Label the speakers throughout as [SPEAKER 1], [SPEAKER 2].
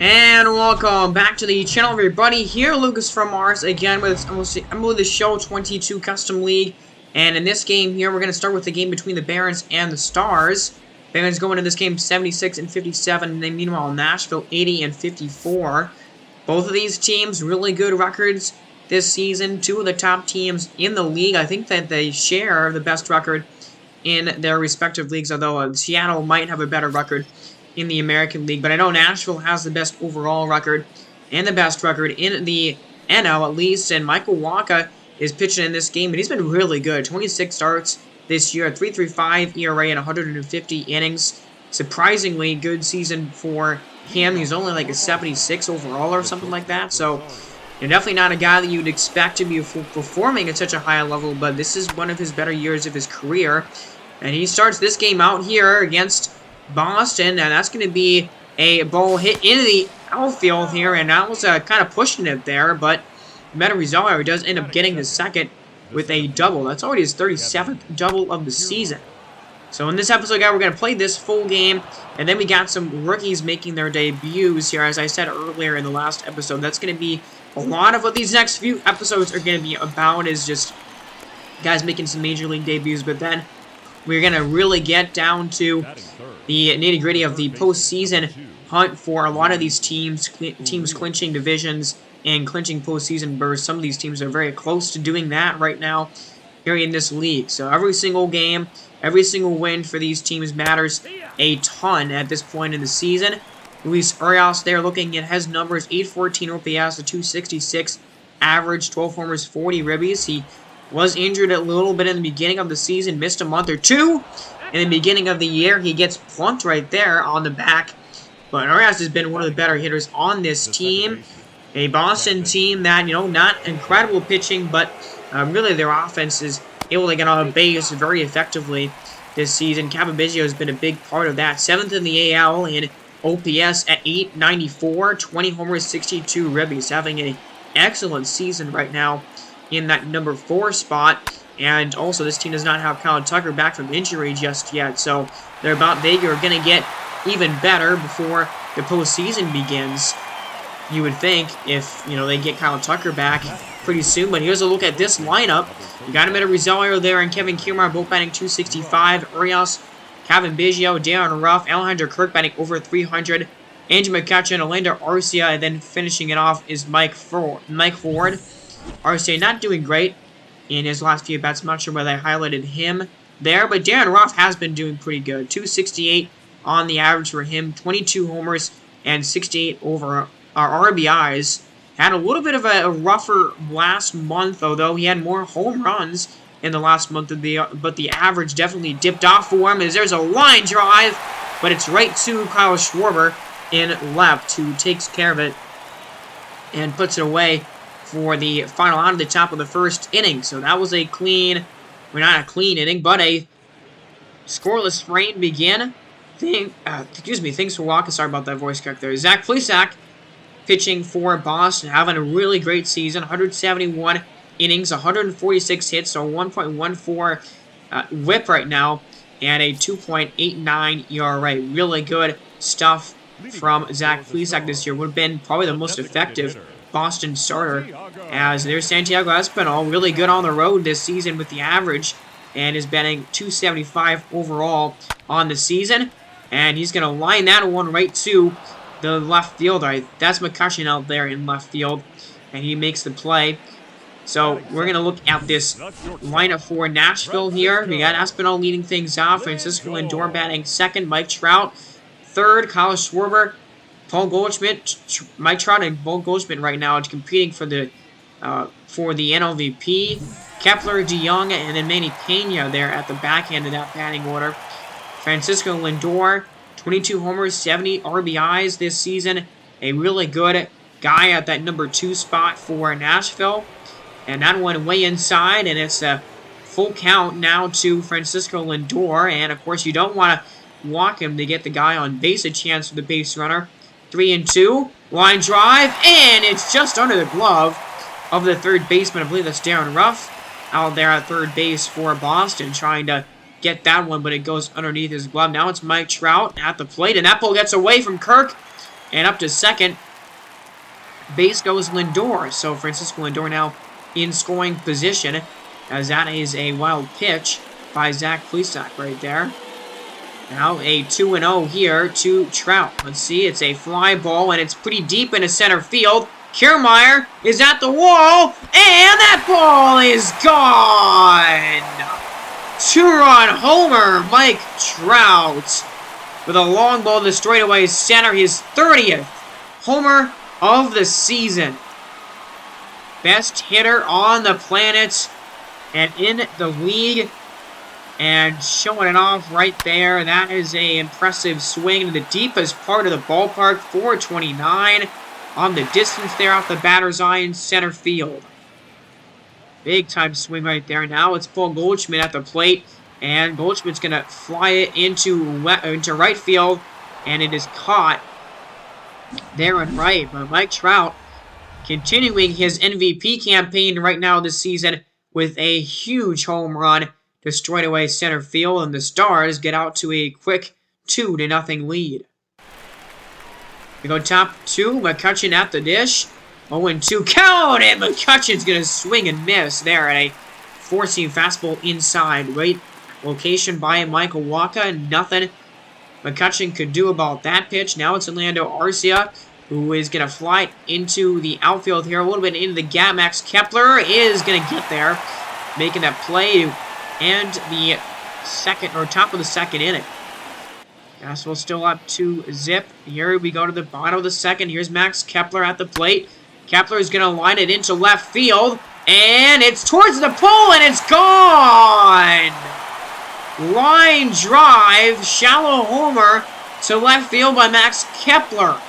[SPEAKER 1] And welcome back to the channel, everybody. Here, Lucas from Mars again with MLB The Show 22 Custom League. And in this game here, we're going to start with the game between the Barons and the Stars. Barons go into this game 76 and 57, and then meanwhile Nashville 80 and 54. Both of these teams really good records this season. Two of the top teams in the league. I think that they share the best record in their respective leagues, although Seattle might have a better record in the American League, but I know Nashville has the best overall record and the best record in the NL at least, and Michael Wacha is pitching in this game, and he's been really good. 26 starts this year, 3.35 ERA and 150 innings. Surprisingly good season for him. He's only like a 76 overall or something like that, so you're definitely not a guy that you'd expect to be performing at such a high level, but this is one of his better years of his career, and he starts this game out here against Boston, and that's going to be a ball hit into the outfield here, and that was kind of pushing it there, but Meta Rizzo does end up getting the second with a double. That's already his 37th double of the season. So in this episode, guys, we're going to play this full game, and then we got some rookies making their debuts here. As I said earlier in the last episode, that's going to be a lot of what these next few episodes are going to be about, is just guys making some Major League debuts, but then we're going to really get down to the nitty-gritty of the postseason hunt for a lot of these teams clinching divisions and clinching postseason berths. Some of these teams are very close to doing that right now here in this league. So every single game, every single win for these teams matters a ton at this point in the season. Luis Urias there looking at his numbers, 814 OPS, a 266 average, 12 homers, 40 ribbies. He was injured a little bit in the beginning of the season, missed a month or two. In the beginning of the year, he gets plunked right there on the back. But Urias has been one of the better hitters on this team. A Boston team that, not incredible pitching, but really their offense is able to get on base very effectively this season. Kevin Biggio has been a big part of that. 7th in the AL in OPS at 894, 20 homers, 62 ribbies. Having an excellent season right now in that number 4 spot. And also, this team does not have Kyle Tucker back from injury just yet, so they are going to get even better before the postseason begins. You would think if they get Kyle Tucker back pretty soon. But here's a look at this lineup. You got him at a Rosario there, and Kevin Kiermaier both batting 265. Urias, Kevin Biggio, Darren Ruff, Alejandro Kirk batting over 300. Andrew McCutchen, Orlando Arcia, and then finishing it off is Mike Ford. Arcia not doing great in his last few bats. I'm not sure whether I highlighted him there, but Darren Ruff has been doing pretty good. 268 on the average for him, 22 homers and 68 over RBIs. Had a little bit of a rougher last month, although he had more home runs in the last month of but the average definitely dipped off for him, as there's a line drive, but it's right to Kyle Schwarber in left, who takes care of it and puts it away for the final out of the top of the first inning. So that was a clean, not a clean inning, but a scoreless frame begin. Thanks for walking. Sorry about that voice crack there. Zach Plesac pitching for Boston, having a really great season. 171 innings, 146 hits, so 1.14 whip right now, and a 2.89 ERA. Really good stuff from Zach Plesac this year. Would have been probably the most effective Boston starter, as there's Santiago Espinal, really good on the road this season with the average, and is batting 275 overall on the season, and he's going to line that one right to the left fielder. That's McCutchen out there in left field, and he makes the play. So we're going to look at this lineup for Nashville here. We got Espinal leading things off, Francisco Lindor batting second, Mike Trout third, Kyle Schwarber, Paul Goldschmidt, Mike Trout and Paul Goldschmidt right now competing for the NLVP. Kepler, DeYoung, and then Manny Pena there at the back end of that batting order. Francisco Lindor, 22 homers, 70 RBIs this season. A really good guy at that number 2 spot for Nashville. And that one way inside, and it's a full count now to Francisco Lindor. And, of course, you don't want to walk him to get the guy on base a chance for the base runner. 3-2, line drive, and it's just under the glove of the third baseman. I believe that's Darren Ruff out there at third base for Boston, trying to get that one, but it goes underneath his glove. Now it's Mike Trout at the plate, and that ball gets away from Kirk, And up to second base goes Lindor. So Francisco Lindor now in scoring position, as that is a wild pitch by Zach Plesac right there. Now a 2-0 here to Trout. Let's see, it's a fly ball, and it's pretty deep into center field. Kiermaier is at the wall, and that ball is gone! 2-run homer, Mike Trout, with a long ball to straightaway center, his 30th homer of the season. Best hitter on the planet and in the league, and showing it off right there. That is an impressive swing to the deepest part of the ballpark, 429 on the distance there off the batter's eye in center field. Big time swing right there. Now it's Paul Goldschmidt at the plate, and Goldschmidt's going to fly it into right field, and it is caught there and right. But Mike Trout continuing his MVP campaign right now this season with a huge home run to straightaway center field, and the Stars get out to a quick 2-0 lead. We go top 2, McCutchen at the dish. 0-2 count, and McCutchen's going to swing and miss there at a four-seam fastball inside. Great location by Michael Wacha. Nothing McCutchen could do about that pitch. Now it's Orlando Arcia, who is going to fly into the outfield here, a little bit into the gap. Max Kepler is going to get there, making that play and the top of the second inning. Fastball still up to zip. Here we go to the bottom of the second. Here's Max Kepler at the plate. Kepler is going to line it into left field, and it's towards the pole, and it's gone! Line drive, shallow homer to left field by Max Kepler.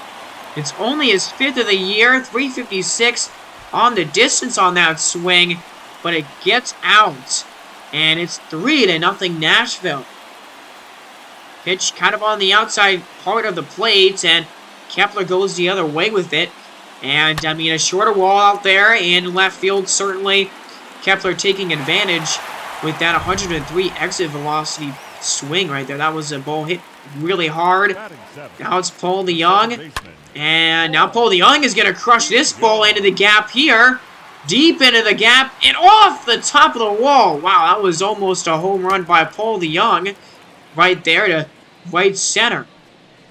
[SPEAKER 1] It's only his 5th of the year, 356 on the distance on that swing, but it gets out, and it's 3-0 Nashville. Pitch kind of on the outside part of the plate, and Kepler goes the other way with it. And, I mean, a shorter wall out there in left field, certainly. Kepler taking advantage with that 103 exit velocity swing right there. That was a ball hit really hard. Now it's Paul DeYoung. And now Paul DeYoung is going to crush this ball into the gap here. Deep into the gap and off the top of the wall. Wow, that was almost a home run by Paul DeYoung right there to right center.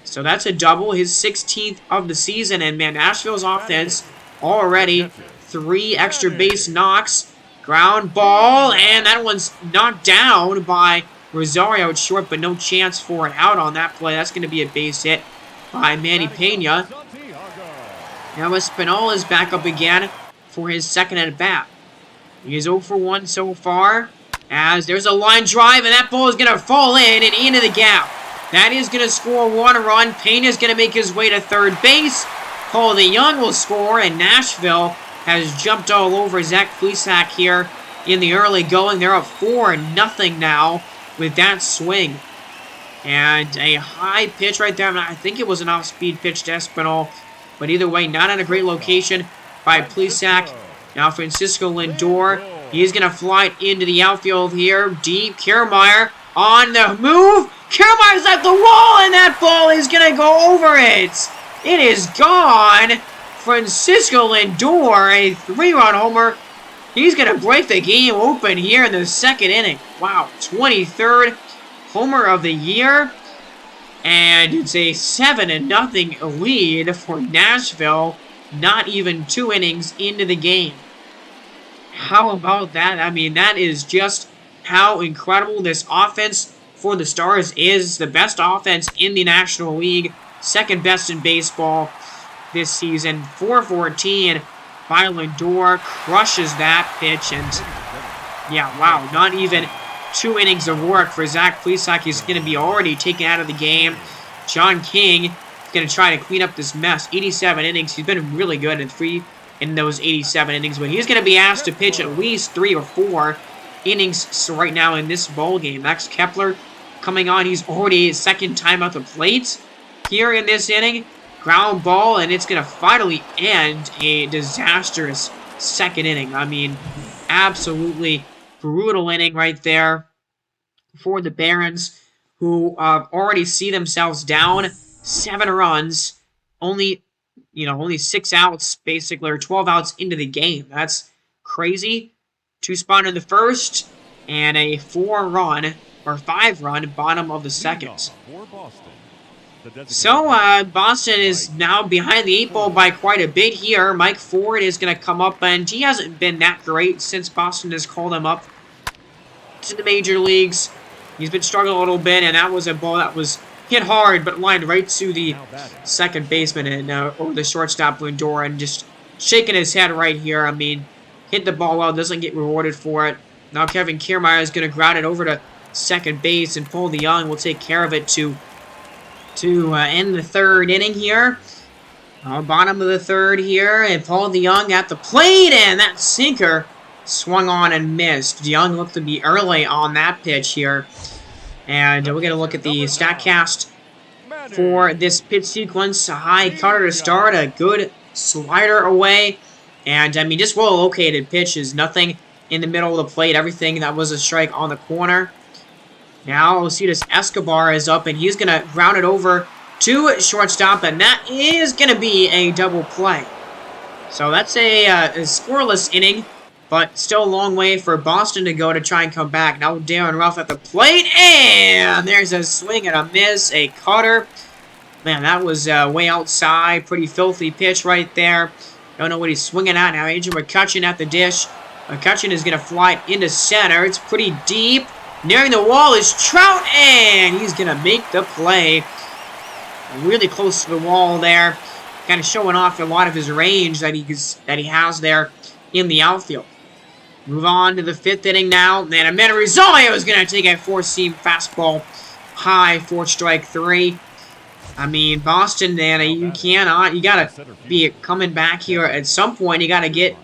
[SPEAKER 1] So that's a double, his 16th of the season. And, man, Nashville's offense already 3 extra base knocks. Ground ball, and that one's knocked down by Rosario at short, but no chance for an out on that play. That's going to be a base hit by Manny Pena. Now Espinal is back up again for his second at bat. He is 0 for 1 so far, as there's a line drive, and that ball is going to fall in and into the gap. That is going to score 1 run. Pena is going to make his way to third base. Paul DeYoung will score, and Nashville has jumped all over Zach Plesac here in the early going. They're up 4-0 now with that swing. And a high pitch right there. I think it was an off-speed pitch to Espinal, but either way, not in a great location by Plesac. Now Francisco Lindor, he's going to fly it into the outfield here. Deep, Kiermaier on the move. Kiermaier's at the wall, and that ball is going to go over it. It is gone. Francisco Lindor, a 3-run homer. He's going to break the game open here in the second inning. Wow, 23rd homer of the year. And it's a 7-0 lead for Nashville. Not even 2 innings into the game. How about that? I mean, that is just how incredible this offense for the Stars is. The best offense in the National League. Second best in baseball this season. 414 by Lindor. Crushes that pitch. And, yeah, wow. Not even 2 innings of work for Zach Plesac. He's going to be already taken out of the game. John King is going to try to clean up this mess. 87 innings. He's been really good in those 87 innings. But he's going to be asked to pitch at least 3 or 4 innings right now in this ball game. Max Kepler coming on. He's already his second time at the plate here in this inning. Ground ball, and it's going to finally end a disastrous second inning. I mean, absolutely brutal inning right there for the Barons, who already see themselves down 7 runs only, only 6 outs, basically, or 12 outs into the game. That's crazy. 2 spot in the first, and a 4-run, or 5-run, bottom of the second. So, Boston is now behind the 8 ball by quite a bit here. Mike Ford is going to come up, and he hasn't been that great since Boston has called him up to the major leagues. He's been struggling a little bit, and that was a ball that was hit hard, but lined right to the second baseman and or the shortstop Lindor, and just shaking his head right here. I mean, hit the ball well, doesn't get rewarded for it. Now Kevin Kiermaier is going to ground it over to second base, and Paul DeJong will take care of it to end the 3rd inning here. Bottom of the 3rd here, and Paul DeJong at the plate, and that sinker swung on and missed. DeJong looked to be early on that pitch here. And we're going to look at the StatCast for this pitch sequence. A high cutter to start, a good slider away, and, I mean, just well-located pitches. Nothing in the middle of the plate. Everything that was a strike on the corner. Now, Alcides Escobar is up, and he's going to ground it over to shortstop, and that is going to be a double play. So that's a scoreless inning, but still a long way for Boston to go to try and come back. Now Darren Ruff at the plate, and there's a swing and a miss, a cutter. Man, that was way outside. Pretty filthy pitch right there. Don't know what he's swinging at now. Andrew McCutchen at the dish. McCutchen is going to fly it into center. It's pretty deep. Nearing the wall is Trout, and he's going to make the play. Really close to the wall there. Kind of showing off a lot of his range that he has there in the outfield. Move on to the 5th inning now. And Amed Rosario is going to take a 4-seam fastball high for strike 3. I mean, Boston, man, you got to be coming back here at some point. You got to get,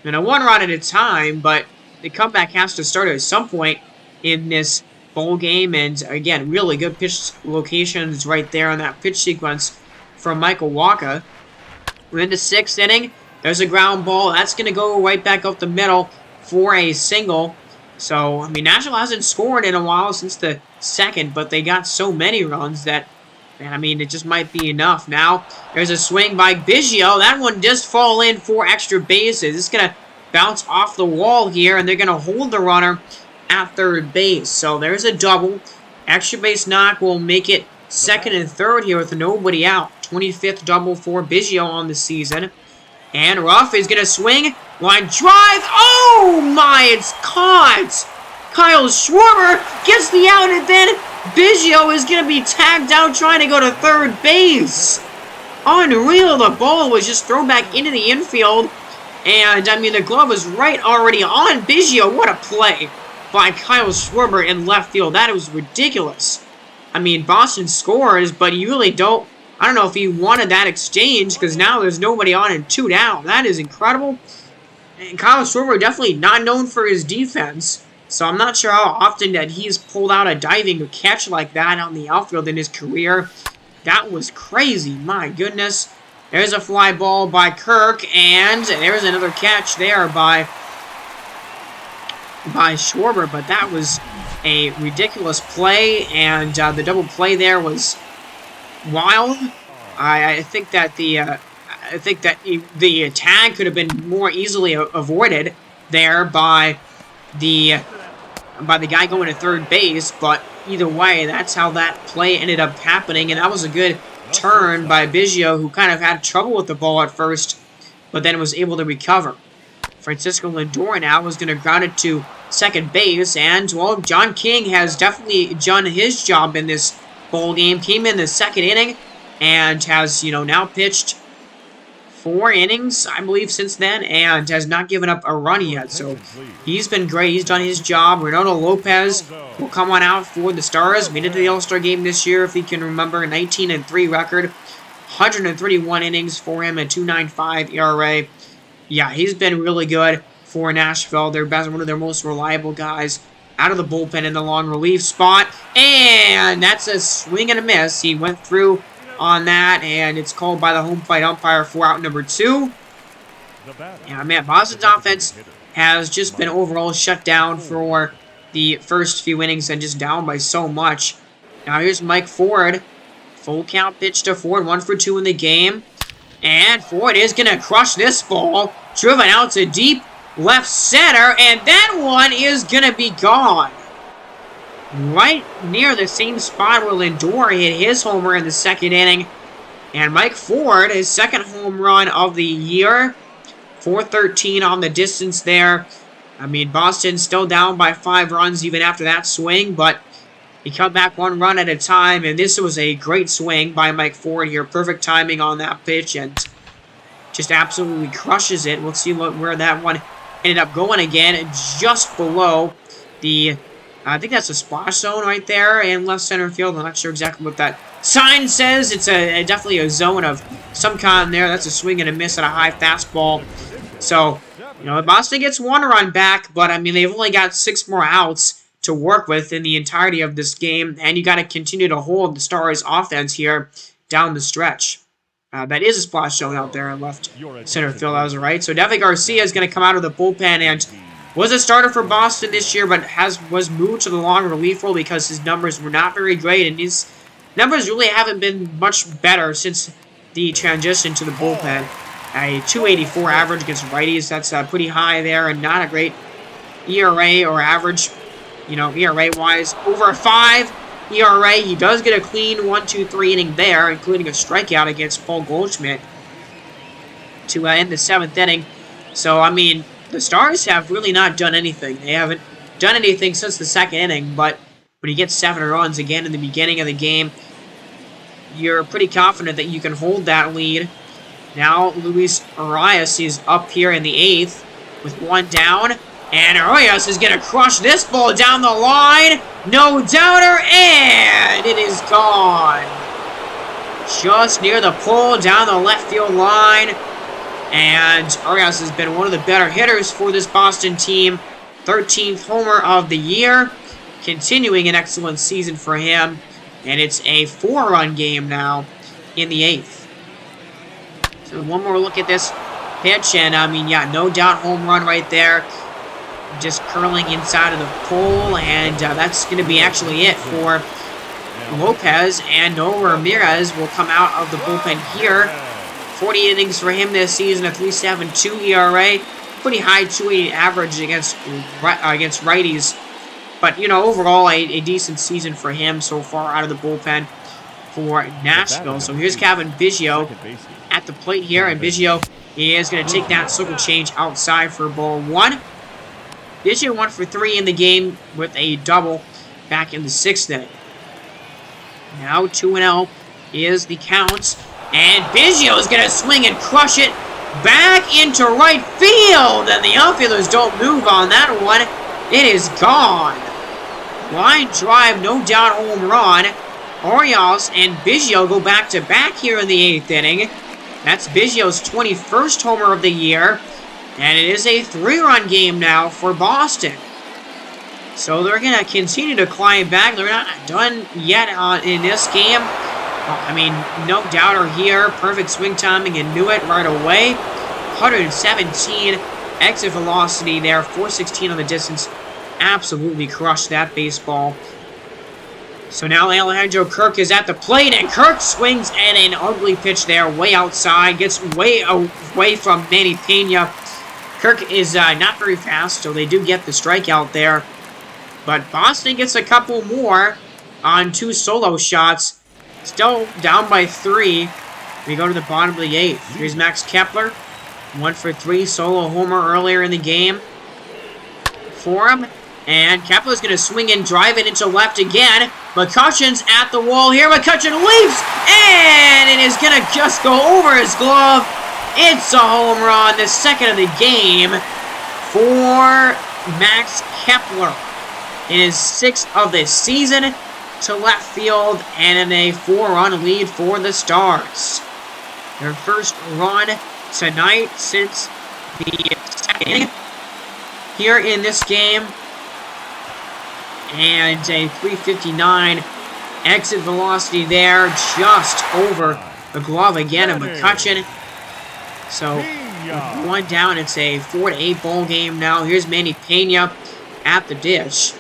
[SPEAKER 1] 1 run at a time, but the comeback has to start at some point in this bowl game. And, again, really good pitch locations right there on that pitch sequence from Michael Wacha. We're in the 6th inning. There's a ground ball. That's going to go right back up the middle for a single. So, I mean, Nashville hasn't scored in a while since the 2nd, but they got so many runs that, man, I mean, it just might be enough. Now, there's a swing by Biggio. That one does fall in for extra bases. It's going to bounce off the wall here, and they're going to hold the runner at 3rd base. So, there's a double. Extra base knock will make it 2nd and 3rd here with nobody out. 25th double for Biggio on the season. And Ruff is going to swing. Line drive. Oh, my. It's caught. Kyle Schwarber gets the out, and then Biggio is going to be tagged out trying to go to 3rd base. Unreal. The ball was just thrown back into the infield. And, I mean, the glove was right already on Biggio. What a play by Kyle Schwarber in left field. That was ridiculous. I mean, Boston scores, but you really don't. I don't know if he wanted that exchange, because now there's nobody on and 2 down. That is incredible. And Kyle Schwarber definitely not known for his defense, so I'm not sure how often that he's pulled out a diving catch like that on the outfield in his career. That was crazy. My goodness. There's a fly ball by Kirk, and there's another catch there by Schwarber, but that was a ridiculous play, and the double play there was wild. I think that the tag could have been more easily avoided there by the guy going to 3rd base, but either way, that's how that play ended up happening, and that was a good turn by Biggio, who kind of had trouble with the ball at first, but then was able to recover. Francisco Lindor now was going to ground it to 2nd base, and, well, John King has definitely done his job in this bowl game. Came in the 2nd inning and has, now pitched 4 innings, I believe, since then, and has not given up a run yet. So he's been great. He's done his job. Renato Lopez will come on out for the Stars. Made it to the All-Star game this year, if you can remember. 19-3 record. 131 innings for him, a 2.95 ERA. Yeah, he's been really good for Nashville. They're one of their most reliable guys out of the bullpen in the long relief spot. And that's a swing and a miss. He went through on that, and it's called by the home plate umpire for out number 2. Yeah, man, Boston's offense has just been overall shut down for the first few innings and just down by so much. Now here's Mike Ford Full count pitch to Ford, 1 for 2 in the game. And Ford is going to crush this ball. Driven out to deep left center, and that one is going to be gone. Right near the same spot where Lindor hit his homer in the second inning. And Mike Ford, his second home run of the year. 413 on the distance there. I mean, Boston still down by 5 runs even after that swing, but he come back 1 run at a time, and this was a great swing by Mike Ford here. Perfect timing on that pitch, and just absolutely crushes it. We'll see where that one ended up going again, just below the, I think that's a splash zone right there in left center field. I'm not sure exactly what that sign says. It's definitely a zone of some kind there. That's a swing and a miss at a high fastball. So, you know, Boston gets 1 run back, but, I mean, they've only got 6 more outs to work with in the entirety of this game, and you got to continue to hold the Stars' offense here down the stretch. That is a splash zone out there in left center field. I was right. So Devi Garcia is going to come out of the bullpen and was a starter for Boston this year, but was moved to the long relief role because his numbers were not very great, and his numbers really haven't been much better since the transition to the bullpen. A 284 average against righties. That's pretty high there, and not a great ERA or average, you know, ERA-wise. Over a 5 ERA. He does get a clean 1-2-3 inning there, including a strikeout against Paul Goldschmidt to end the 7th inning. So, I mean, the Stars have really not done anything. They haven't done anything since the 2nd inning, but when you get 7 runs again in the beginning of the game, you're pretty confident that you can hold that lead. Now, Luis Arias is up here in the 8th with 1 down. And Arias is going to crush this ball down the line. No doubter, and it is gone. Just near the pole down the left field line. And Arias has been one of the better hitters for this Boston team. 13th homer of the year. Continuing an excellent season for him. And it's a 4-run game now in the 8th. So one more look at this pitch, and I mean, yeah, no doubt home run right there. Just curling inside of the pole, and that's going to be actually it for Lopez. And Noah Ramirez will come out of the bullpen here. 40 innings for him this season, a 3.72 ERA. Pretty high 2.80 average against righties. But, you know, overall, a decent season for him so far out of the bullpen for Nashville. So here's Kevin Biggio at the plate here, and Biggio is going to take that circle change outside for ball 1. Biggio 1 for 3 in the game with a double back in the 6th inning. Now 2-0 is the count, and Biggio is going to swing and crush it back into right field, and the outfielders don't move on that one. It is gone. Line drive, no doubt home run. Arias and Biggio go back-to-back here in the 8th inning. That's Biggio's 21st homer of the year. And it is a 3-run game now for Boston. So they're going to continue to climb back. They're not done yet in this game. I mean, no doubter here. Perfect swing timing and knew it right away. 117 exit velocity there. 416 on the distance. Absolutely crushed that baseball. So now Alejandro Kirk is at the plate, and Kirk swings at an ugly pitch there, way outside, gets way away from Manny Pena. Kirk is not very fast, so they do get the strikeout there. But Boston gets a couple more on 2 solo shots. Still down by 3. We go to the bottom of the 8th. Here's Max Kepler, 1 for 3, solo homer earlier in the game for him. And Kepler's going to swing and drive it into left again. McCutcheon's at the wall here. McCutcheon leaps, and it is going to just go over his glove. It's a home run, the second of the game for Max Kepler. It is 6th of the season to left field, and in a 4-run lead for the Stars. Their first run tonight since the 2nd inning here in this game. And a 359 exit velocity there, just over the glove again of McCutcheon. So, 1 down, it's a 4-8 ball game now. Here's Manny Pena at the dish.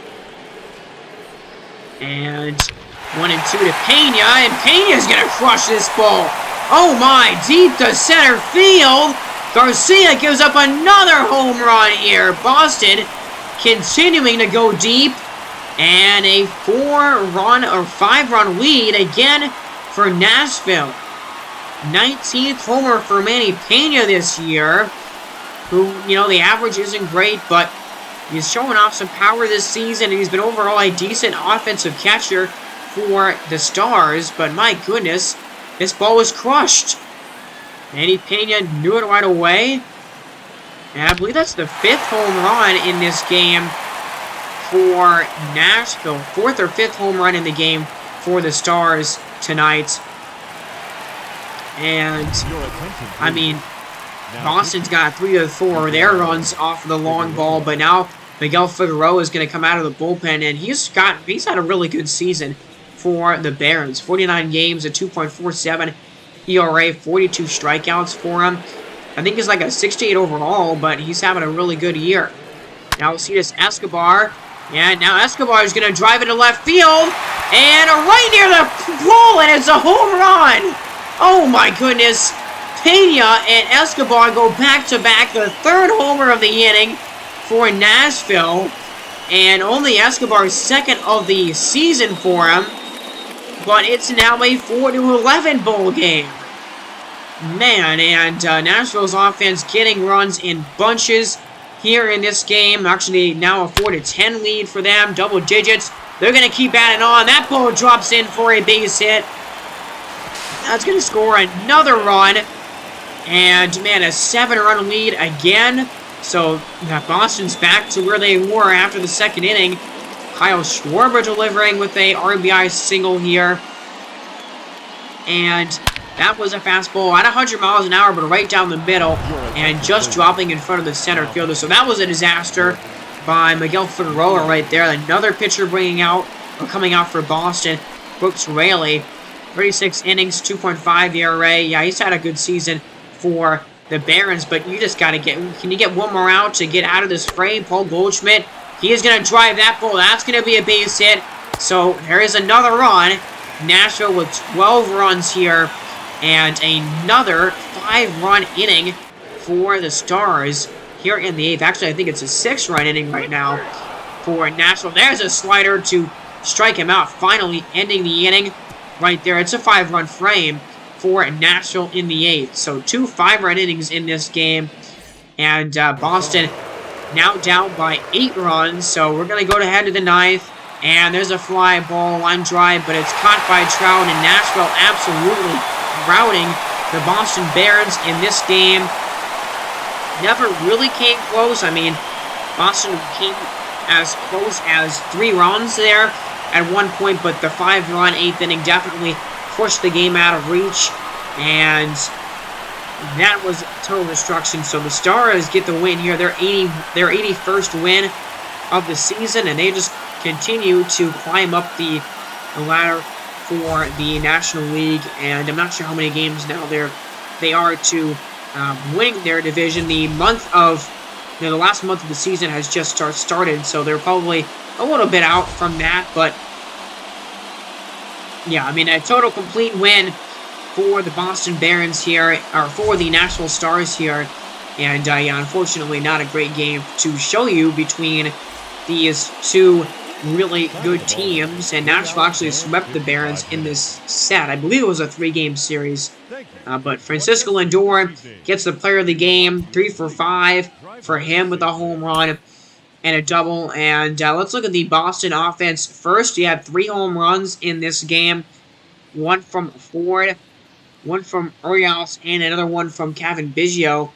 [SPEAKER 1] And 1-2 to Pena, and Pena's gonna crush this ball. Oh my, deep to center field. Garcia gives up another home run here. Boston continuing to go deep. And a 5-run lead again for Nashville. 19th homer for Manny Pena this year. Who, the average isn't great, but he's showing off some power this season. And he's been overall a decent offensive catcher for the Stars. But my goodness, this ball was crushed. Manny Pena knew it right away. And I believe that's the 5th home run in this game for Nashville. 4th or 5th home run in the game for the Stars tonight. And, I mean, Boston's got 3 of 4 of their runs off of the long ball, but now Miguel Figueroa is going to come out of the bullpen, and he's had a really good season for the Barons. 49 games, a 2.47 ERA, 42 strikeouts for him. I think he's like a 68 overall, but he's having a really good year. Now we'll see this Escobar. Yeah, now Escobar is going to drive into left field. And right near the pole, and it's a home run. Oh my goodness. Pena and Escobar go back-to-back. The 3rd homer of the inning for Nashville. And only Escobar's 2nd of the season for him. But it's now a 4-11 ball game. Man, and Nashville's offense getting runs in bunches here in this game. Actually, now a 4-10 lead for them. Double digits. They're going to keep adding on. That ball drops in for a base hit. That's going to score another run. And, man, a 7-run lead again. So, Boston's back to where they were after the 2nd inning. Kyle Schwarber delivering with a RBI single here. And that was a fastball at 100 miles an hour, but right down the middle, and just dropping in front of the center fielder. So that was a disaster by Miguel Figueroa right there. Another pitcher coming out for Boston, Brooks Raley. 36 innings, 2.5 ERA. Yeah, he's had a good season for the Barons, but you just got to can you get one more out to get out of this frame? Paul Goldschmidt, he is going to drive that ball. That's going to be a base hit. So there is another run. Nashville with 12 runs here. And another 5-run inning for the Stars here in the 8th. Actually, I think it's a 6-run inning right now for Nashville. There's a slider to strike him out, finally ending the inning right there. It's a 5-run frame for Nashville in the 8th. So 2 5-run innings in this game. And Boston now down by 8 runs. So we're going to go ahead to the 9th. And there's a fly ball, line drive, but it's caught by Trout, and Nashville absolutely routing the Boston Barons in this game. Never really came close. I mean, Boston came as close as 3 runs there at one point, but the 5-run 8th inning definitely pushed the game out of reach, and that was total destruction. So the Stars get the win here. Their 81st win of the season, and they just continue to climb up the ladder for the National League, and I'm not sure how many games now they are to winning their division. The month of, the last month of the season has just started, so they're probably a little bit out from that, but yeah, I mean, a total complete win for the Boston Barons here, or for the Nashville Stars here, and yeah, unfortunately not a great game to show you between these 2 really good teams, and Nashville actually swept the Barons in this set. I believe it was a 3-game series, but Francisco Lindor gets the player of the game, 3 for 5 for him with a home run and a double. And let's look at the Boston offense first. You had 3 home runs in this game, 1 from Ford, 1 from Urias, and another one from Kevin Biggio.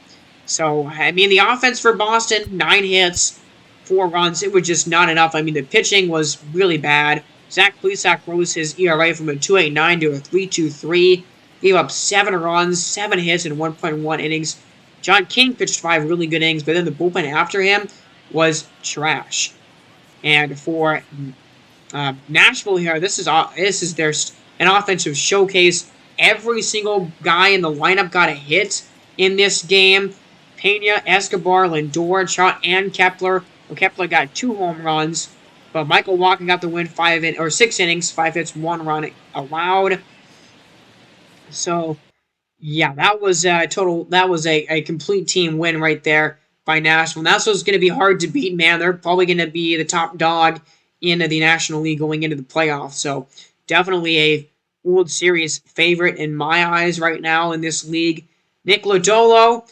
[SPEAKER 1] So, I mean, the offense for Boston, 9 hits, 4 runs, it was just not enough. I mean, the pitching was really bad. Zach Plesac rose his ERA from a 2.89 to a 3.23. Gave up 7 runs, 7 hits in 1.1 innings. John King pitched 5 really good innings, but then the bullpen after him was trash. And for Nashville here, this is an offensive showcase. Every single guy in the lineup got a hit in this game. Pena, Escobar, Lindor, Trout, and Kepler. Well, Kepler got 2 home runs. But Michael Walker got the win, 6 innings, 5 hits, 1 run allowed. So, yeah, that was a a complete team win right there by Nashville. Nashville's going to be hard to beat, man. They're probably going to be the top dog in the National League going into the playoffs. So, definitely a World Series favorite in my eyes right now in this league. Nick Lodolo,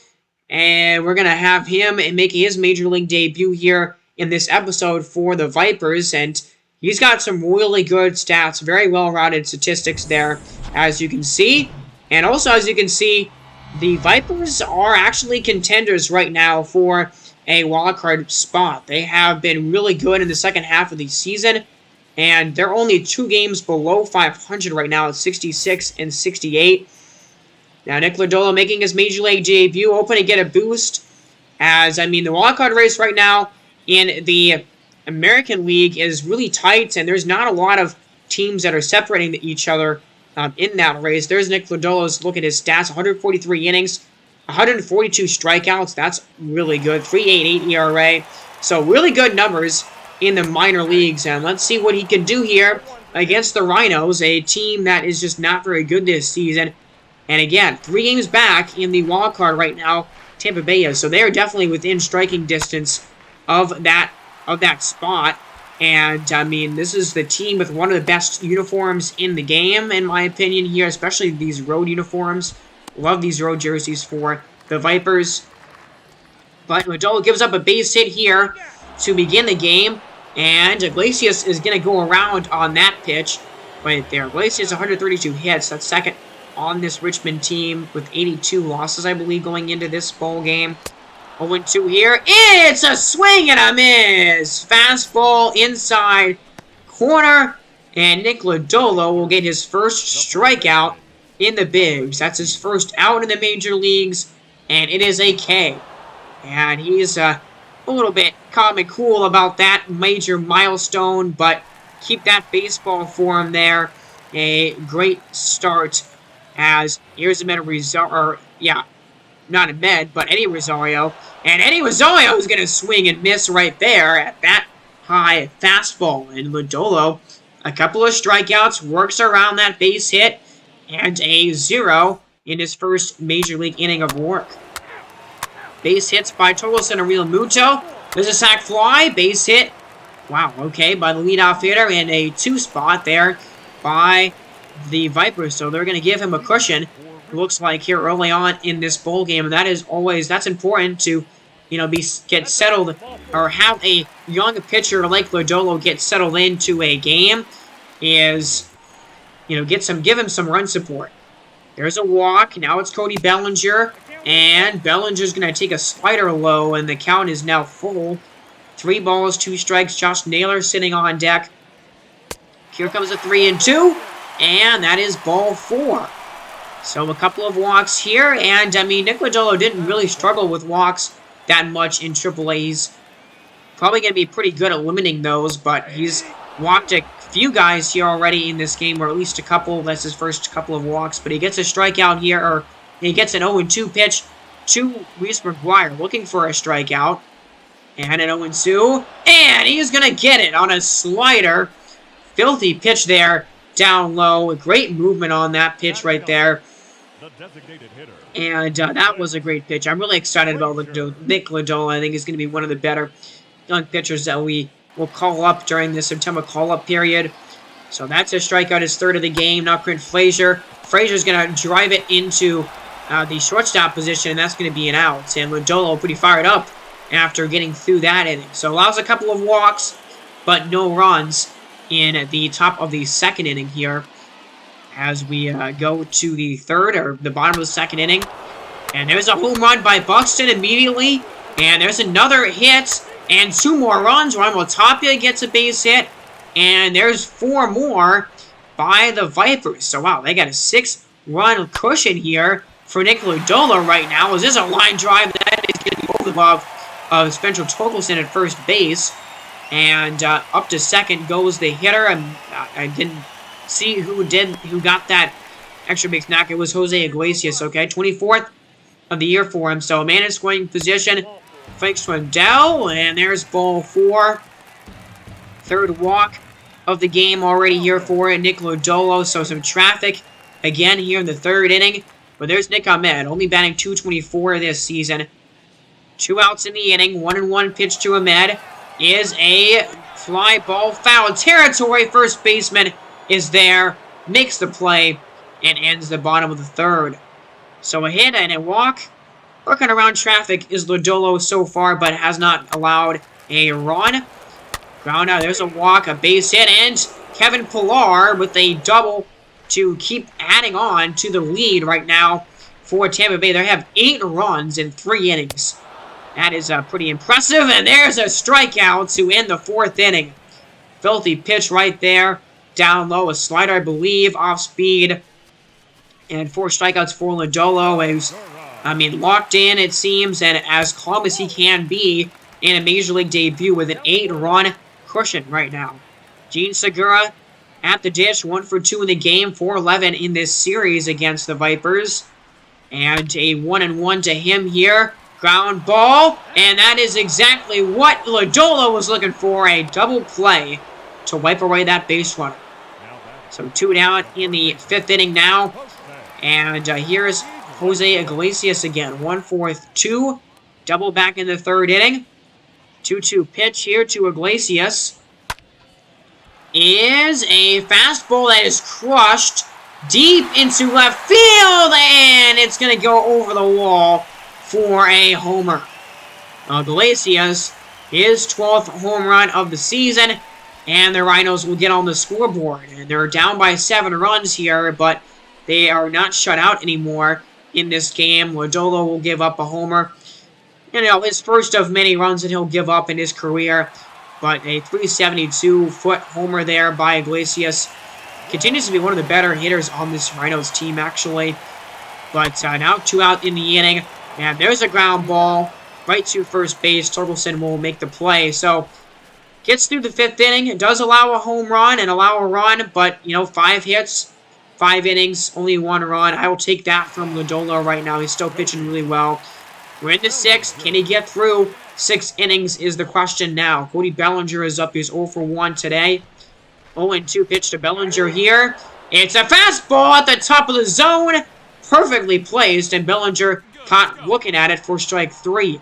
[SPEAKER 1] and we're going to have him making his Major League debut here in this episode for the Vipers, and he's got some really good stats, very well-rounded statistics there, as you can see. And also, as you can see, the Vipers are actually contenders right now for a wildcard spot. They have been really good in the second half of the season, and they're only 2 games below 500 right now at 66 and 68. Now, Nick Lodolo making his Major League debut, hoping to get a boost. As, I mean, the wildcard race right now in the American League is really tight, and there's not a lot of teams that are separating each other in that race. There's Nick Lodolo's. Look at his stats: 143 innings, 142 strikeouts. That's really good. 3.88 ERA. So really good numbers in the minor leagues. And let's see what he can do here against the Rhinos, a team that is just not very good this season. And again, 3 games back in the wild card right now, Tampa Bay is. So they are definitely within striking distance of that spot. And, I mean, this is the team with one of the best uniforms in the game, in my opinion here, especially these road uniforms. Love these road jerseys for the Vipers. But Lodolo gives up a base hit here to begin the game. And Iglesias is going to go around on that pitch right there. Iglesias 132 hits. That's second on this Richmond team with 82 losses, I believe, going into this bowl game. 0-2 here. It's a swing and a miss. Fastball inside corner. And Nick Lodolo will get his first strikeout in the bigs. That's his first out in the major leagues. And it is a K. And he's a little bit calm and cool about that major milestone. But keep that baseball for him there. A great start. As here's a not a med, but Eddie Rosario. And Eddie Rosario is going to swing and miss right there at that high fastball. And Lodolo, a couple of strikeouts, works around that base hit, and a 0 in his first Major League inning of work. Base hits by Torres and Ariel Muto. There's a sac fly, base hit. Wow, okay, by the leadoff hitter, and a 2 spot there by the Vipers. So they're going to give him a cushion. Looks like here early on in this bowl game, and that's important to, get settled or have a young pitcher like Lodolo get settled into a game is, give him some run support. There's a walk. Now it's Cody Bellinger, and Bellinger's going to take a slider low, and the count is now full. 3 balls, 2 strikes. Josh Naylor sitting on deck. Here comes a 3-2, and that is ball 4. So a couple of walks here, and I mean, Nick Lodolo didn't really struggle with walks that much in AAA's. Probably going to be pretty good at limiting those, but he's walked a few guys here already in this game, or at least a couple. That's his first couple of walks, but he gets a strikeout here, or he gets an 0-2 pitch to Reese McGuire, looking for a strikeout. And an 0-2, and he's going to get it on a slider. Filthy pitch there. Down low. A great movement on that pitch right there. And that was a great pitch. I'm really excited about Nick Lodolo. I think he's going to be one of the better young pitchers that we will call up during the September call-up period. So that's a strikeout, his 3rd of the game. Now Clint Frazier. Frazier's going to drive it into the shortstop position, and that's going to be an out. And Lodolo pretty fired up after getting through that inning. So allows a couple of walks, but no runs in the top of the 2nd inning here as we go to the 3rd, or the bottom of the 2nd inning. And there's a home run by Buxton immediately, and there's another hit, and 2 more runs. Ronald Tapia gets a base hit, and there's 4 more by the Vipers. So, wow, they got a 6-run cushion here for Nick Lodolo right now. Is this a line drive that is going to be over the glove of Spencer Torkelson at first base? And up to 2nd goes the hitter. I didn't see who got that extra base knock. It was Jose Iglesias, okay? 24th of the year for him. So, man in scoring position. Frank Swindell, and there's ball 4. Third walk of the game already here for Nick Lodolo, so some traffic again here in the third inning. But there's Nick Ahmed, only batting .224 this season. 2 outs in the inning, 1-1 pitch to Ahmed is a fly ball foul territory. First baseman is there, makes the play, and ends the bottom of the third. So a hit and a walk. Working around traffic is Lodolo so far, but has not allowed a run. Ground out, there's a walk, a base hit, and Kevin Pillar with a double to keep adding on to the lead right now for Tampa Bay. They have 8 runs in 3 innings. That is pretty impressive, and there's a strikeout to end the 4th inning. Filthy pitch right there, down low, a slider, I believe, off speed. And 4 strikeouts for Lodolo, who's, locked in, it seems, and as calm as he can be in a Major League debut with an 8-run cushion right now. Gene Segura at the dish, 1 for 2 in the game, 4-11 in this series against the Vipers. And a 1-1 to him here. Ground ball, and that is exactly what Lodolo was looking for, a double play to wipe away that base runner. So 2 down in the 5th inning now. And here's Jose Iglesias again. 1 for 2. Double back in the 3rd inning. 2-2 pitch here to Iglesias. Is a fastball that is crushed deep into left field. And it's going to go over the wall for a homer. Iglesias, his 12th home run of the season. And the Rhinos will get on the scoreboard. And they're down by 7 runs here, but they are not shut out anymore in this game. Lodolo will give up a homer. His first of many runs that he'll give up in his career. But a 372-foot homer there by Iglesias. Continues to be one of the better hitters on this Rhinos team, actually. But now 2 out in the inning. And there's a ground ball right to first base. Torkelson will make the play. So, gets through the 5th inning. It does allow a home run and allow a run. But, 5 hits, 5 innings, only 1 run. I will take that from Lodolo right now. He's still pitching really well. We're in the 6th. Can he get through 6 innings is the question now. Cody Bellinger is up. He's 0 for 1 today. 0-2 pitch to Bellinger here. It's a fastball at the top of the zone. Perfectly placed. And Bellinger caught looking at it for strike 3.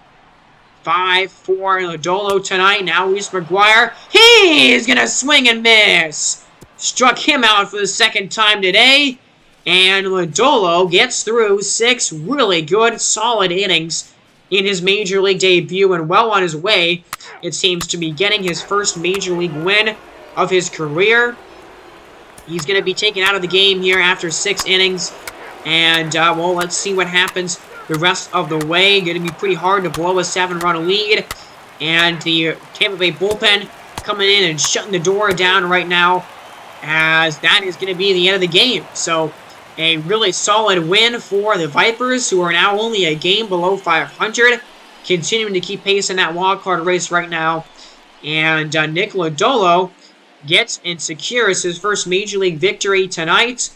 [SPEAKER 1] 5 for Lodolo tonight. Now Luis McGuire. He's going to swing and miss. Struck him out for the 2nd time today. And Lodolo gets through 6 really good, solid innings in his Major League debut and well on his way, it seems, to be getting his first Major League win of his career. He's going to be taken out of the game here after 6 innings. And, well, let's see what happens the rest of the way. Going to be pretty hard to blow a 7-run lead. And the Tampa Bay bullpen coming in and shutting the door down right now, as that is going to be the end of the game. So, a really solid win for the Vipers, who are now only a game below 500. Continuing to keep pace in that wildcard race right now. And Nick Lodolo gets and secures his first Major League victory tonight.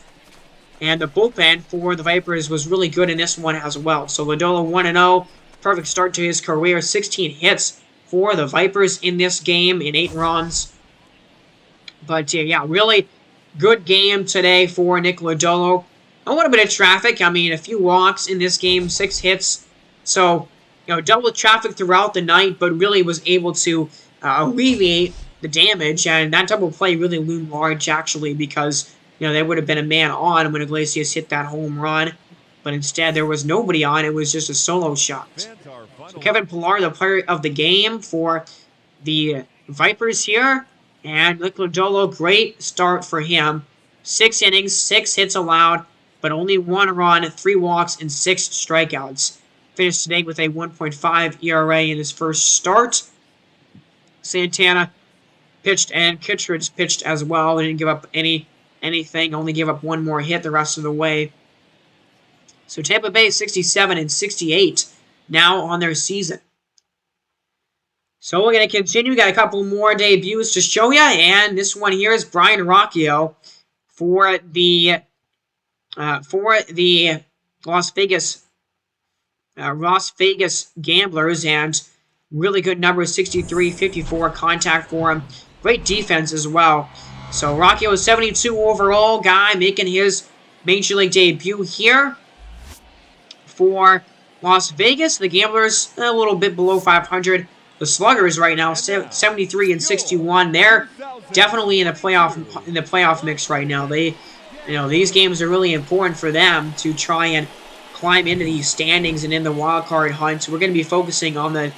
[SPEAKER 1] And the bullpen for the Vipers was really good in this one as well. So Lodolo 1-0. Perfect start to his career. 16 hits for the Vipers in this game in 8 runs. But yeah, really good game today for Nick Lodolo. A little bit of traffic. A few walks in this game. 6 hits. So, dealt with traffic throughout the night, but really was able to alleviate the damage. And that double play really loomed large, actually, because there would have been a man on when Iglesias hit that home run. But instead, there was nobody on. It was just a solo shot. So Kevin Pillar, the player of the game for the Vipers here. And Nick Lodolo, great start for him. 6 innings, 6 hits allowed, but only 1 run, 3 walks, and 6 strikeouts. Finished today with a 1.5 ERA in his first start. Santana pitched and Kittredge pitched as well. They didn't give up anything, only gave up 1 more hit the rest of the way. So Tampa Bay 67 and 68 now on their season. So we're going to continue. We got a couple more debuts to show you, and this one here is Brian Rocchio for the Las Vegas Gamblers, and really good numbers, 63-54 contact for him great defense as well. So Rocky was 72 overall guy, making his Major League debut here for Las Vegas. The Gamblers a little bit below 500. The Sluggers right now 73 and 61. They're definitely in the playoff mix right now. These games are really important for them to try and climb into these standings and in the wild card hunt. So we're going to be focusing on the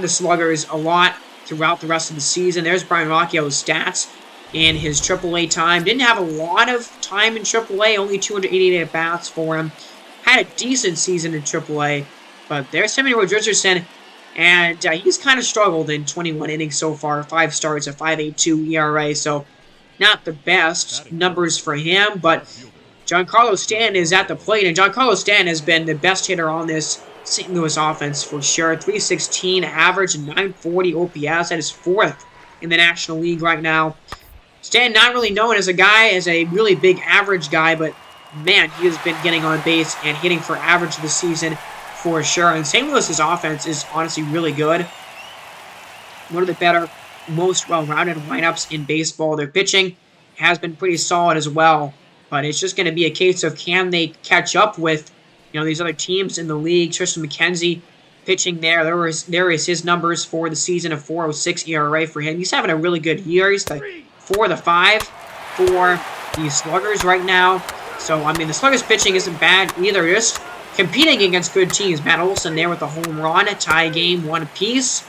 [SPEAKER 1] Sluggers a lot throughout the rest of the season. There's Brian Rocchio's stats in his AAA time. Didn't have a lot of time in AAA, only 288 at-bats for him. Had a decent season in AAA, but there's Sammy Richardson, and he's kind of struggled in 21 innings so far. 5 starts, a 5.82 ERA, so not the best numbers for him, but Giancarlo Stanton is at the plate, and Giancarlo Stanton has been the best hitter on this St. Louis offense for sure. 316 average and 940 OPS. That is 4th in the National League right now. Stanton not really known as a really big average guy, but man, he has been getting on base and hitting for average this season for sure. And St. Louis's offense is honestly really good. One of the better, most well-rounded lineups in baseball. Their pitching has been pretty solid as well. But it's just going to be a case of can they catch up with these other teams in the league. Tristan McKenzie pitching there. There is his numbers for the season of 4.06 ERA for him. He's having a really good year. He's the 4-5 for the Sluggers right now. So, I mean, the Sluggers pitching isn't bad either. Just competing against good teams. Matt Olson there with a home run, a tie game, 1 apiece.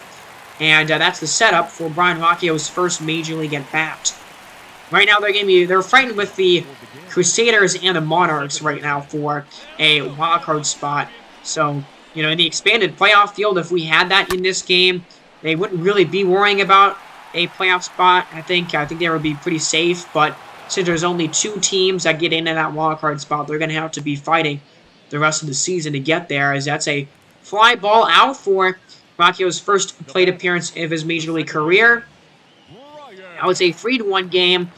[SPEAKER 1] And that's the setup for Brian Rocchio's first Major League at-bat. Right now, they're fighting with the Crusaders and the Monarchs right now for a wildcard spot. So, in the expanded playoff field, if we had that in this game, they wouldn't really be worrying about a playoff spot. I think they would be pretty safe, but since there's only 2 teams that get into that wildcard spot, they're going to have to be fighting the rest of the season to get there, as that's a fly ball out for Rocchio's first plate appearance of his Major League career. Now it's a 3-1 game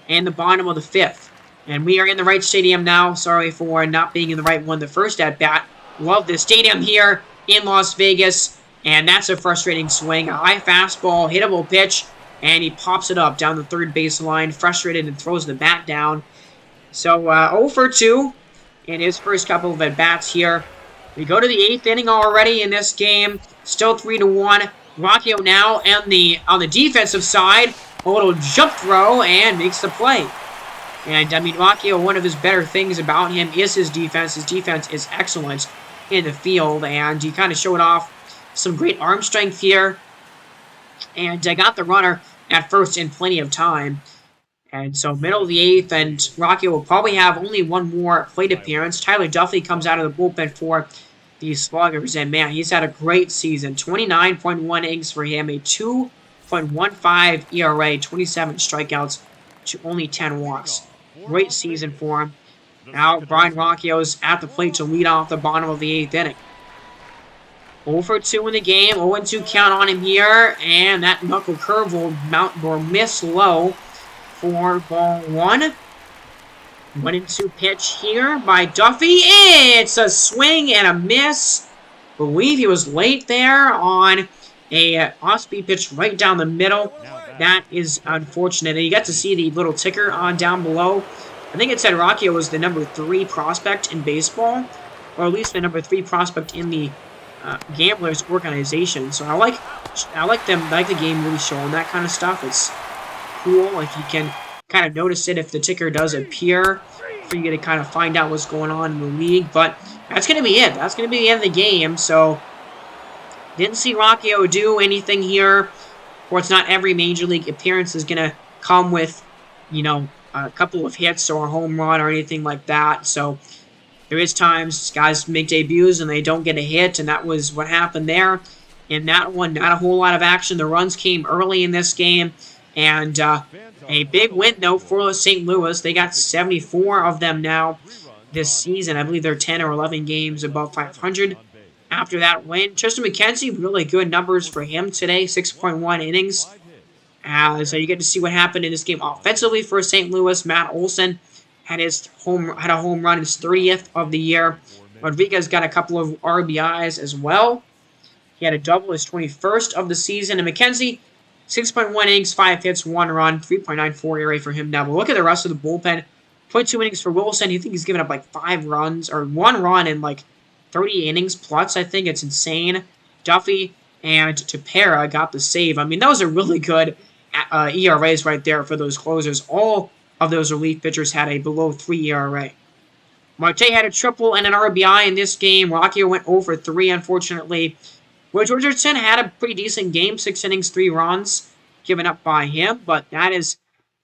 [SPEAKER 1] in the bottom of the 5th. And we are in the right stadium now. Sorry for not being in the right one the first at-bat. Love the stadium here in Las Vegas. And that's a frustrating swing. A high fastball, hittable pitch, and he pops it up down the third baseline, frustrated, and throws the bat down. So 0 for 2 in his first couple of at-bats here. We go to the 8th inning already in this game. Still 3-1. Rocchio now on the defensive side. A little jump throw and makes the play. And, I mean, Rocchio, one of his better things about him is his defense. His defense is excellent in the field, and he kind of showed off some great arm strength here. And got the runner at first in plenty of time. And so, middle of the 8th, and Rocchio will probably have only one more plate appearance. Tyler Duffy comes out of the bullpen for the Sluggers, and, man, he's had a great season. 29.1 innings for him, a 2.15 ERA, 27 strikeouts to only 10 walks. Great season for him. Now, Brian Rocchio's at the plate to lead off the bottom of the 8th inning. 0 for 2 in the game. 0-2 count on him here. And that knuckle curve will miss low for ball 1. 1-2 pitch here by Duffy. It's a swing and a miss. I believe he was late there on a off-speed pitch right down the middle. That is unfortunate. And you got to see the little ticker on down below. I think it said Rocchio was the number 3 prospect in baseball, or at least the number 3 prospect in the Gamblers organization. So I like the game really showing that kind of stuff. It's cool if you can kind of notice it if the ticker does appear for you to kind of find out what's going on in the league. But that's going to be it. That's going to be the end of the game. So didn't see Rocchio do anything here. Of course, not every Major League appearance is going to come with, a couple of hits or a home run or anything like that. So there is times guys make debuts and they don't get a hit, and that was what happened there. In that one, not a whole lot of action. The runs came early in this game, and a big win, though, for St. Louis. They got 74 of them now this season. I believe they're 10 or 11 games above 500. After that win, Tristan McKenzie, really good numbers for him today, 6.1 innings. So you get to see what happened in this game offensively for St. Louis. Matt Olson had a home run, his 30th of the year. Rodriguez got a couple of RBIs as well. He had a double, his 21st of the season. And McKenzie 6.1 innings, 5 hits, 1 run, 3.94 ERA for him now. But look at the rest of the bullpen. 0.2 innings for Wilson. You think he's given up like 5 runs, or 1 run in like 30 innings plus, I think. It's insane. Duffy and Tepera got the save. I mean, those are really good ERAs right there for those closers. All of those relief pitchers had a below 3 ERA. Marte had a triple and an RBI in this game. Rocky went 0 for 3, unfortunately. George Richardson had a pretty decent game. 6 innings, 3 runs given up by him. But that is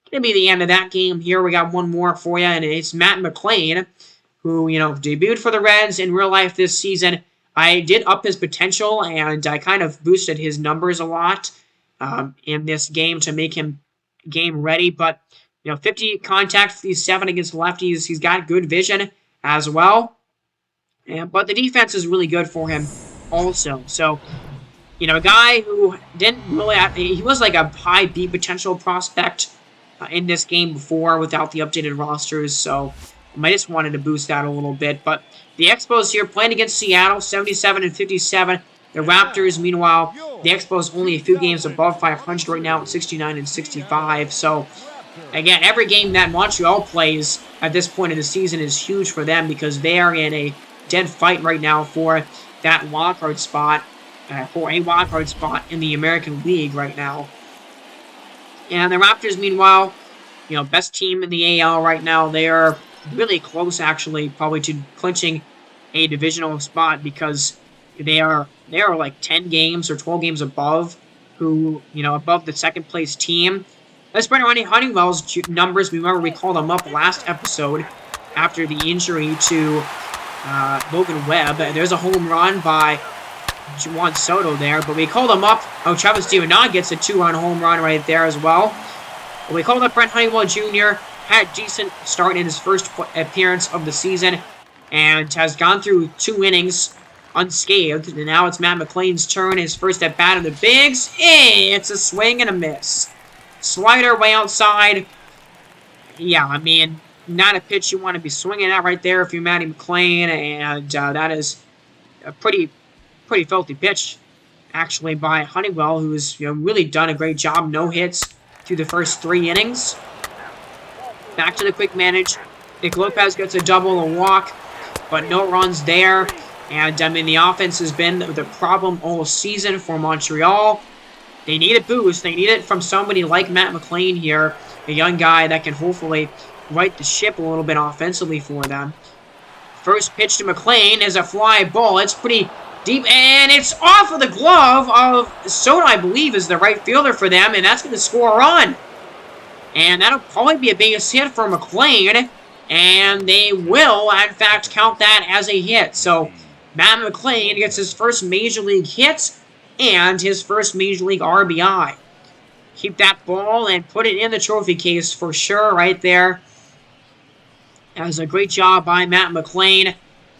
[SPEAKER 1] going to be the end of that game here. We got one more for you, and it's Matt McLain, who, debuted for the Reds in real life this season. I did up his potential, and I kind of boosted his numbers a lot in this game to make him game ready. But, 50 contact, 57 against lefties. He's got good vision as well. But the defense is really good for him also. So, a guy who didn't really he was like a high B potential prospect in this game before without the updated rosters. So, I just wanted to boost that a little bit. But the Expos here playing against Seattle, 77 and 57. The Raptors, meanwhile, the Expos only a few games above 500 right now at 69 and 65. So, again, every game that Montreal plays at this point in the season is huge for them because they are in a dead fight right now for that wildcard spot, in the American League right now. And the Raptors, meanwhile, best team in the AL right now. They are really close, actually, probably to clinching a divisional spot because they are like 10 games or 12 games above above the second place team. Let's bring Ronnie Honeywell's numbers. Remember, we called them up last episode after the injury to Logan Webb. There's a home run by Juan Soto there, but we called him up. Oh, Travis Diamond gets a 2-run home run right there as well. But we called up Brent Honeywell Jr., had a decent start in his first appearance of the season, and has gone through 2 innings unscathed. And now it's Matt McLain's turn, his first at-bat of the bigs. Hey, it's a swing and a miss. Slider way outside. Yeah, I mean, not a pitch you want to be swinging at right there if you're Matty McLain, and that is a pretty filthy pitch, actually, by Honeywell, who's really done a great job. No hits through the first 3 innings. Back to the quick manage. Nick Lopez gets a double, a walk, but no runs there. And, I mean, the offense has been the problem all season for Montreal. They need a boost. They need it from somebody like Matt McLain here, a young guy that can hopefully right the ship a little bit offensively for them. First pitch to McLain is a fly ball. It's pretty deep, and it's off of the glove of Soto, I believe, is the right fielder for them, and that's going to score a run. And that'll probably be a base hit for McLain, and they will, in fact, count that as a hit. So, Matt McLain gets his first Major League hit and his first Major League RBI. Keep that ball and put it in the trophy case for sure right there. That was a great job by Matt McLain.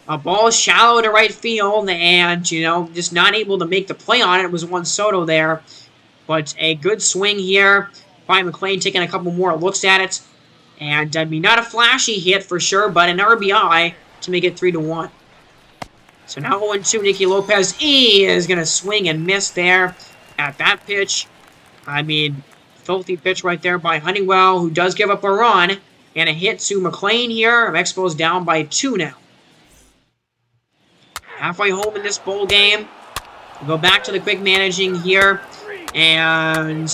[SPEAKER 1] A ball shallow to right field and, just not able to make the play on it. It was Juan Soto there. But a good swing here by McLain, taking a couple more looks at it. And, I mean, not a flashy hit for sure, but an RBI to make it 3-1. So now 0-2, Nicky Lopez is going to swing and miss there at that pitch. I mean, filthy pitch right there by Honeywell, who does give up a run. And a hit to McLain here. Expos down by 2 now. Halfway home in this bowl game. We'll go back to the quick managing here. And,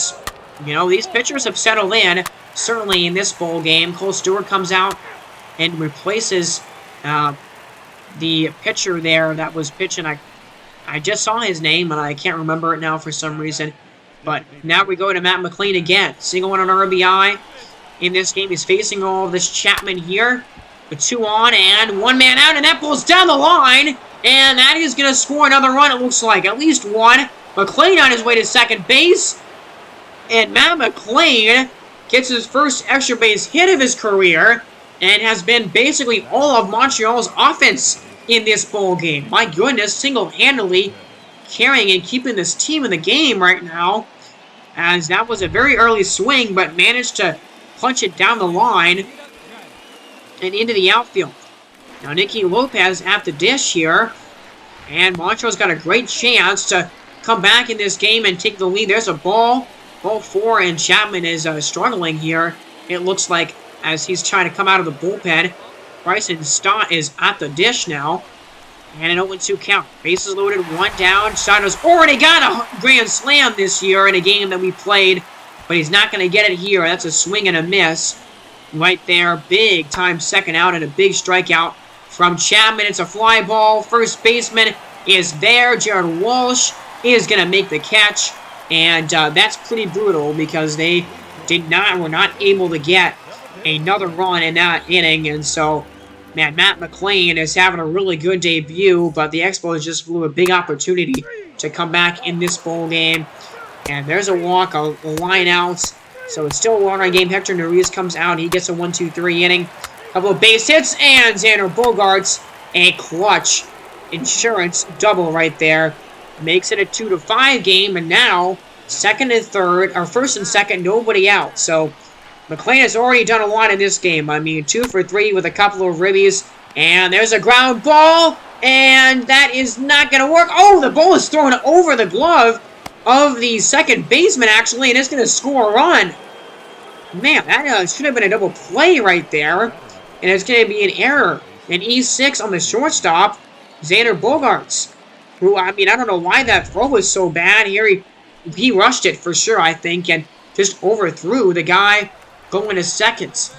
[SPEAKER 1] these pitchers have settled in, certainly in this bowl game. Cole Stewart comes out and replaces the pitcher there that was pitching. I just saw his name, and I can't remember it now for some reason. But now we go to Matt McLain again. Single on an RBI. In this game, he's facing all of this Chapman here. With 2 on and 1 man out, and that pulls down the line. And that is going to score another run, it looks like. At least 1. McLain on his way to second base. And Matt McLain gets his first extra base hit of his career. And has been basically all of Montreal's offense in this bowl game. My goodness, single-handedly carrying and keeping this team in the game right now. As that was a very early swing, but managed to punch it down the line and into the outfield. Now Nicky Lopez at the dish here. And Montreal's got a great chance to come back in this game and take the lead. There's a ball Both 4 and Chapman is struggling here. It looks like as he's trying to come out of the bullpen. Bryson Stott is at the dish now. And an 0-2 count. Bases loaded, 1 down. Sotto's already got a grand slam this year in a game that we played. But he's not going to get it here. That's a swing and a miss. Right there. Big time second out and a big strikeout from Chapman. It's a fly ball. First baseman is there. Jared Walsh is going to make the catch. And that's pretty brutal because they were not able to get another run in that inning. And so, man, Matt McLean is having a really good debut, but the Expos just blew a big opportunity to come back in this bowl game. And there's a walk, a line out. So it's still a one-run game. Hector Neris comes out. He gets a 1-2-3 inning. A couple of base hits, and Xander Bogaerts, a clutch insurance double right there. Makes it a 2-5 game, and now second and third, or first and second, nobody out. So McLean has already done a lot in this game. I mean, 2 for 3 with a couple of ribbies. And there's a ground ball. And that is not going to work. Oh, the ball is thrown over the glove of the second baseman, actually. And it's going to score a run. Man, that should have been a double play right there. And it's going to be an error. An E6 on the shortstop, Xander Bogaerts. Who, I mean, I don't know why that throw was so bad here. He rushed it for sure, I think. And just overthrew the guy going to seconds.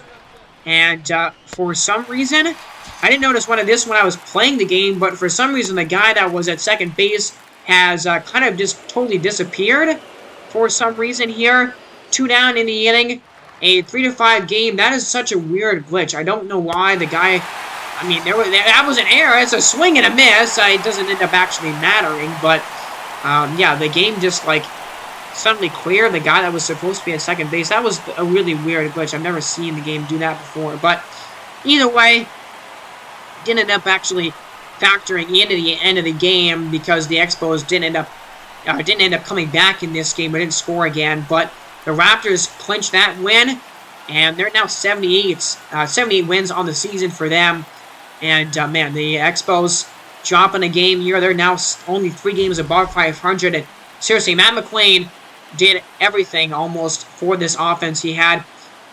[SPEAKER 1] And for some reason, I didn't notice one of this when I was playing the game, but for some reason the guy that was at second base has kind of just totally disappeared for some reason here. 2 down in the inning, a 3-5 game. That is such a weird glitch. I don't know why the guy, I mean, that was an error. It's a swing and a miss. It doesn't end up actually mattering, but yeah, the game just like suddenly cleared the guy that was supposed to be at second base. That was a really weird glitch. I've never seen the game do that before. But either way, didn't end up actually factoring into the end of the game because the Expos didn't end up coming back in this game. But didn't score again. But the Raptors clinched that win, and they're now 78 wins on the season for them. And man, the Expos dropping a game here. They're now only 3 games above 500. And seriously, Matt McLean did everything almost for this offense. He had,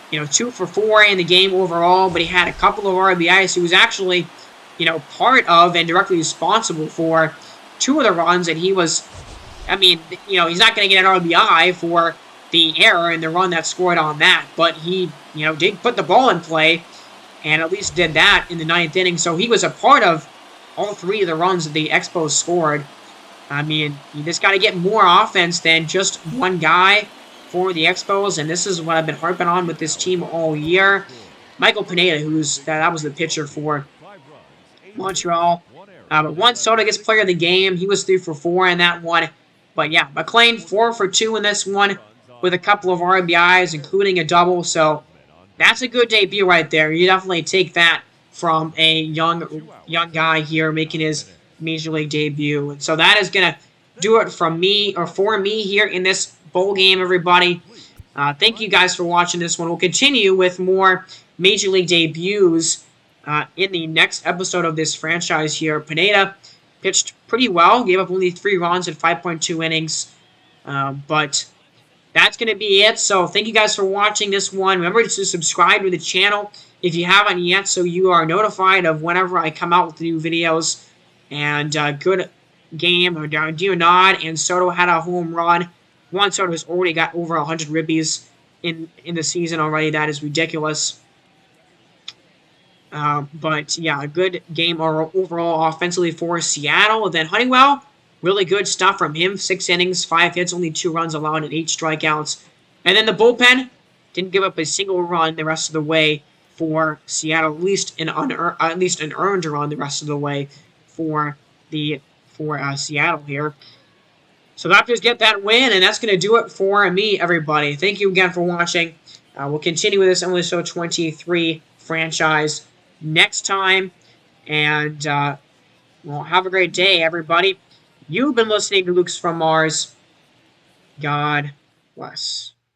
[SPEAKER 1] 2 for 4 in the game overall, but he had a couple of RBIs. He was actually, part of and directly responsible for 2 of the runs, and he was, I mean, he's not going to get an RBI for the error and the run that scored on that, but he, did put the ball in play, and at least did that in the 9th inning, so he was a part of all 3 of the runs that the Expos scored. I mean, you just got to get more offense than just one guy for the Expos, and this is what I've been harping on with this team all year. Michael Pineda, that was the pitcher for Montreal. But Juan Soto gets player of the game. He was 3 for 4 in that one. But yeah, McLean 4 for 2 in this one with a couple of RBIs, including a double. So that's a good debut right there. You definitely take that from a young guy here making his Major League debut. And so that is going to do it from me, or for me here in this bowl game, everybody. Thank you guys for watching this one. We'll continue with more Major League debuts in the next episode of this franchise here. Pineda pitched pretty well, gave up only 3 runs in 5.2 innings. But that's going to be it. So thank you guys for watching this one. Remember to subscribe to the channel if you haven't yet, so you are notified of whenever I come out with new videos. And good game. Dionod and Soto had a home run. Juan Soto has already got over 100 ribbies in the season already. That is ridiculous. But yeah, a good game overall offensively for Seattle. Then Honeywell, really good stuff from him. 6 innings, 5 hits, only 2 runs allowed, and 8 strikeouts. And then the bullpen didn't give up a single run the rest of the way for Seattle. At least an earned run the rest of the way for Seattle here. So the Raptors get that win, and that's going to do it for me, everybody. Thank you again for watching. We'll continue with this MLB Show 23 franchise next time. And, well, have a great day, everybody. You've been listening to Lucas from Mars. God bless.